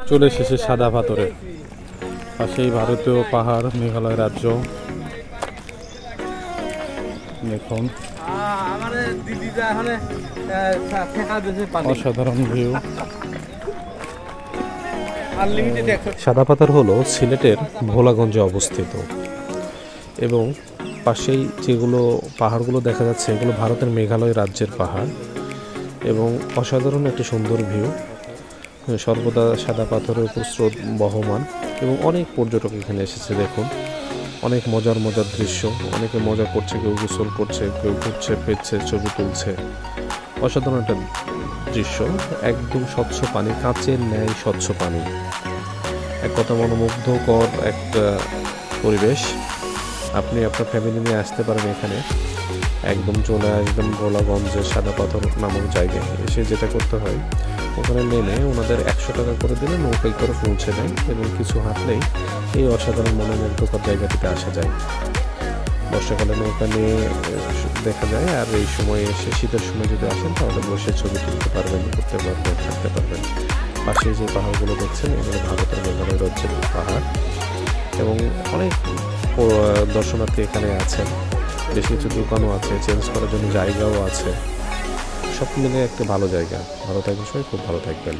চলে এসেছে সাদা পাথরে, পাশেই ভারতীয় পাহাড়, মেঘালয় রাজ্য। দেখুন অসাধারণ ভিউ। সাদা পাথর হলো সিলেটের ভোলাগঞ্জে অবস্থিত এবং পাশেই যেগুলো পাহাড়গুলো দেখা যাচ্ছে এগুলো ভারতের মেঘালয় রাজ্যের পাহাড় এবং অসাধারণ একটি সুন্দর ভিউ। সর্বদা সাদা পাথরের উপর স্রোত বহমান এবং অনেক পর্যটক এখানে এসেছে। দেখুন অনেক মজার মজার দৃশ্য, অনেকে মজা করছে, কেউ গোসল করছে, কেউ ঘুরছে ফিরছে, ছবি তুলছে। অসাধারণ একটা দৃশ্য, একদম স্বচ্ছ পানি, কাঁচের ন্যায় স্বচ্ছ পানি, এক কথা মনোমুগ্ধকর একটা পরিবেশ। আপনি আপনার ফ্যামিলি নিয়ে আসতে পারেন এখানে, একদম চলে আসবেন ভোলাগঞ্জের সাদা পাথর নামক জায়গায়। এসে যেটা করতে হয়, ওখানে নেমে ওনাদের 100 টাকা করে দিলে নৌকায় করে পৌঁছে দেয় এবং কিছু হাঁটলেই এই অসাধারণ মনোমুগ্ধকর জায়গাটিতে আসা যায়। বর্ষাকালে নৌকা নিয়ে দেখা যায়, আর এই সময় এসে শীতের সময় যদি আসেন তাহলে বসে ছবি তুলতে পারবেন, করতে পারবেন, থাকতে পারবেন। পাশে যে পাহাড়গুলো দেখছেন এগুলো ভারতের মেঘালয় রাজ্যের পাহাড় এবং অনেক দর্শনার্থী এখানে আছেন। বেশ কিছু দোকানও আছে, চেঞ্জ করার জন্য জায়গাও আছে। সব মিলে একটা ভালো জায়গা। ভালো থাকবেন সবাই, খুব ভালো থাকবেন।